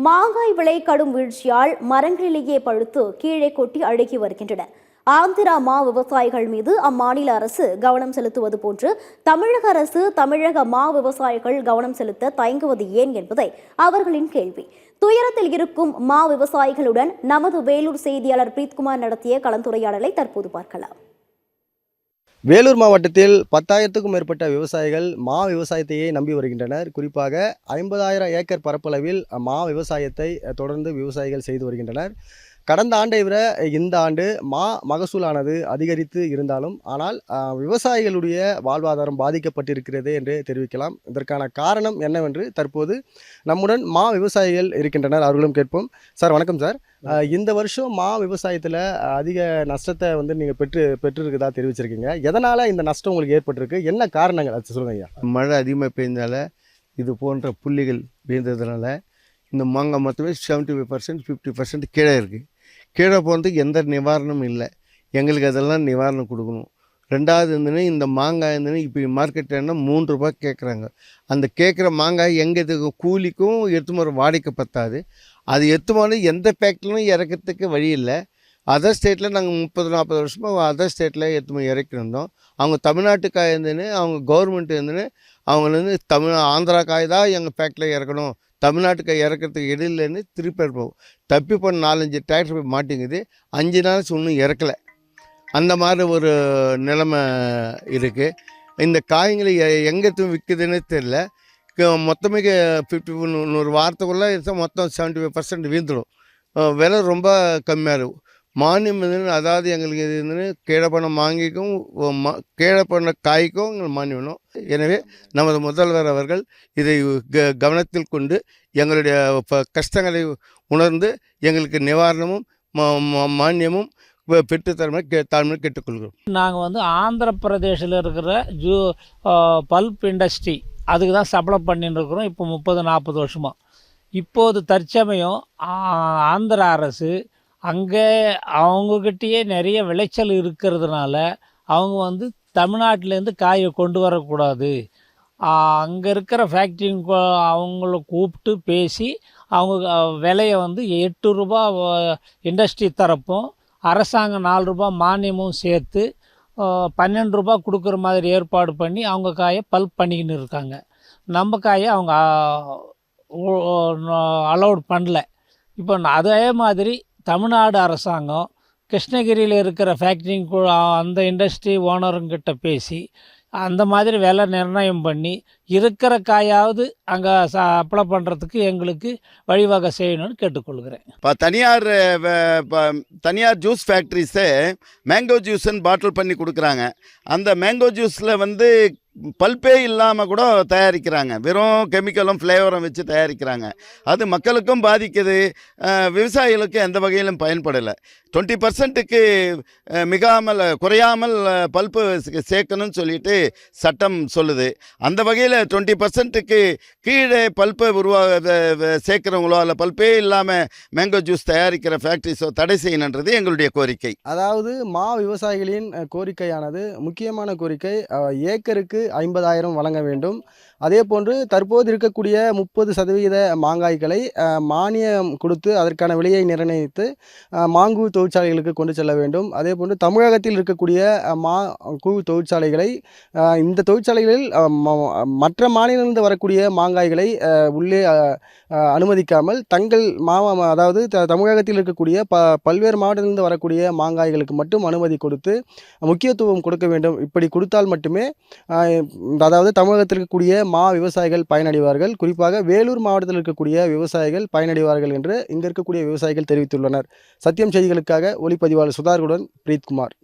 மாங்காய் விலை கடும் வீழ்ச்சியால் மரங்களிலேயே பழுத்து கீழே கொட்டி அழுகி வருகின்றன. ஆந்திரா மா விவசாயிகள் மீது அம்மாநில அரசு கவனம் செலுத்துவது போன்று தமிழக அரசு தமிழக மா விவசாயிகள் கவனம் செலுத்த தயங்குவது ஏன் என்பதை அவர்களின் கேள்வி. துயரத்தில் இருக்கும் மா விவசாயிகளுடன் நமது வேலூர் செய்தியாளர் பிரீத்குமார் நடத்திய கலந்துரையாடலை தற்போது பார்க்கலாம். வேலூர் மாவட்டத்தில் 10,000க்கும் மேற்பட்ட விவசாயிகள் மா விவசாயத்தையே நம்பி வருகின்றனர். குறிப்பாக 50,000 ஏக்கர் பரப்பளவில் மா விவசாயத்தை தொடர்ந்து விவசாயிகள் செய்து வருகின்றனர். கடந்த ஆண்டை விட இந்த ஆண்டு மா மகசூலானது அதிகரித்து இருந்தாலும் ஆனால் விவசாயிகளுடைய வாழ்வாதாரம் பாதிக்கப்பட்டிருக்கிறது என்று தெரிவிக்கலாம். இதற்கான காரணம் என்னவென்று தற்போது நம்முடன் மா விவசாயிகள் இருக்கின்றனர், அவர்களும் கேட்போம். சார் வணக்கம் சார். இந்த வருஷம் மா விவசாயத்தில் அதிக நஷ்டத்தை நீங்கள் பெற்றிருக்குதா தெரிவிச்சிருக்கீங்க. எதனால் இந்த நஷ்டம் உங்களுக்கு ஏற்பட்டிருக்கு, என்ன காரணங்கள் அது சொல்லுங்க ஐயா? மழை அதிகமாக பெய்ஞ்சதால இது போன்ற புள்ளிகள் வீழ்ந்ததுனால இந்த மாங்காய் மொத்தமே 75% 50% கீழே இருக்குது. கீழே போகிறதுக்கு எந்த நிவாரணமும் இல்லை. எங்களுக்கு அதெல்லாம் நிவாரணம் கொடுக்கணும். ரெண்டாவது இந்த மாங்காய் இப்போ மார்க்கெட்டில்னா 3 ரூபா கேட்குறாங்க. அந்த கேட்குற மாங்காய் எங்கே கூலிக்கும் எடுத்துமாரி வாடகைக்கு பத்தாது. அது எடுத்துமாரி எந்த ஃபேக்ட்ரிலும் இறக்கிறதுக்கு வழி இல்லை. அதர் ஸ்டேட்டில் நாங்கள் 30-40 வருஷமாக அதர் ஸ்டேட்டில் எடுத்துமாரி இறக்கிருந்தோம். அவங்க தமிழ்நாட்டு காய் அவங்க கவர்மெண்ட் அவங்க ஆந்திரா காய் தான் எங்கள் ஃபேக்ட்ரியில் இறக்கணும், தமிழ்நாட்டுக்கு இறக்கிறதுக்கு இடையிலன்னு திருப்பி இருப்போம். தப்பி போன 4-5 டிராக்டர் போய் மாட்டேங்குது. 5 நாள் இன்னும் இறக்கலை. அந்த மாதிரி ஒரு நிலைமை இருக்குது. இந்த காய்களை எங்கே விற்குதுன்னு தெரில. மொத்தமே 100 வாரத்துக்குள்ளே மொத்தம் 75% வீழ்ந்துடும். விலை ரொம்ப கம்மியாக இருக்கும். மானியம் அதாவது எங்களுக்கு இது கீழே பண்ண மாங்கிக்கும் கீழே பண்ண காய்க்கும் எங்களுக்கு மானியம் வேணும். எனவே நமது முதல்வர் அவர்கள் இதை கவனத்தில் கொண்டு எங்களுடைய கஷ்டங்களை உணர்ந்து எங்களுக்கு நிவாரணமும் மானியமும் பெற்றுத்தரமை தாழ்மையை கேட்டுக்கொள்கிறோம். நாங்கள் ஆந்திர பிரதேசில் இருக்கிற பல்ப் இண்டஸ்ட்ரி அதுக்கு தான் சப்ளை பண்ணிட்டு இருக்கிறோம். இப்போ 30-40 வருஷமாக. இப்போது தற்சமயம் ஆந்திர அரசு அங்கே அவங்கக்கிட்டேயே நிறைய விளைச்சல் இருக்கிறதுனால அவங்க தமிழ்நாட்டிலேருந்து காயை கொண்டு வரக்கூடாது, அங்கே இருக்கிற ஃபேக்ட்ரிங்க அவங்கள கூப்பிட்டு பேசி அவங்க விலையை 8 ரூபா இண்டஸ்ட்ரி தரப்பும் அரசாங்கம் 4 ரூபா மானியமும் சேர்த்து 12 ரூபா கொடுக்குற மாதிரி ஏற்பாடு பண்ணி அவங்க காயை பல்ப் பண்ணிக்கின்னு இருக்காங்க. நம்ம காயை அவங்க அலௌட் பண்ணல. இப்போ அதே மாதிரி தமிழ்நாடு அரசாங்கம் கிருஷ்ணகிரியில் இருக்கிற ஃபேக்ட்ரிங்க அந்த இண்டஸ்ட்ரி ஓனருங்கிட்ட பேசி அந்த மாதிரி விலை நிர்ணயம் பண்ணி இருக்கிற காயாவது அங்கே அப்ளை பண்ணுறதுக்கு எங்களுக்கு வழிவகை செய்யணும்னு கேட்டுக்கொள்கிறேன். இப்போ தனியார் ஜூஸ் ஃபேக்ட்ரிஸே மேங்கோ ஜூஸ்ன்னு பாட்டில் பண்ணி கொடுக்குறாங்க. அந்த மேங்கோ ஜூஸில் பல்பே இல்லாமல் கூட தயாரிக்கிறாங்க. வெறும் கெமிக்கலும் ஃப்ளேவரும் வச்சு தயாரிக்கிறாங்க. அது மக்களுக்கும் பாதிக்குது, விவசாயிகளுக்கும் எந்த வகையிலும் பயன்படலை. 20%க்கு மிகாமல் குறையாமல் பல்ப்பு சேர்க்கணும்னு சொல்லிட்டு சட்டம் சொல்லுது. அந்த வகையில் 20%க்கு கீழே பல்ப்பை சேர்க்குறவங்களோ அல்ல பல்ப்பே இல்லாமல் மேங்கோ ஜூஸ் தயாரிக்கிற ஃபேக்ட்ரிஸோ தடை செய்யணுன்றது எங்களுடைய கோரிக்கை. அதாவது மா விவசாயிகளின் கோரிக்கையானது முக்கியமான கோரிக்கை. ஏக்கருக்கு 50,000 வழங்க வேண்டும். அதே போன்று தற்போது இருக்கக்கூடிய 30% மாங்காய்களை மானியம் கொடுத்து அதற்கான விலையை நிர்ணயித்து மாங்கு தொழிற்சாலைகளுக்கு கொண்டு செல்ல வேண்டும். அதே போன்று தமிழகத்தில் இருக்கக்கூடிய கூ தொழிற்சாலைகளை இந்த தொழிற்சாலைகளில் மற்ற மாநிலங்களிலிருந்து வரக்கூடிய மாங்காய்களை உள்ளே அனுமதிக்காமல் தங்கள் அதாவது தமிழகத்தில் இருக்கக்கூடிய பல்வேறு மாவட்டத்திலிருந்து வரக்கூடிய மாங்காய்களுக்கு மட்டும் அனுமதி கொடுத்து முக்கியத்துவம் கொடுக்க வேண்டும். இப்படி கொடுத்தால் மட்டுமே அதாவது தமிழகத்தில் இருக்கக்கூடிய மா விவசாயிகள் பயனடைவார்கள். குறிப்பாக வேலூர் மாவட்டத்தில் இருக்கக்கூடிய விவசாயிகள் பயனடைவார்கள் என்று இங்கே இருக்கக்கூடிய விவசாயிகள் தெரிவித்துள்ளனர். சத்தியம் செய்திகளுக்காக ஒளிப்பதிவாளர் சுதாகருடன் பிரீத்குமார்.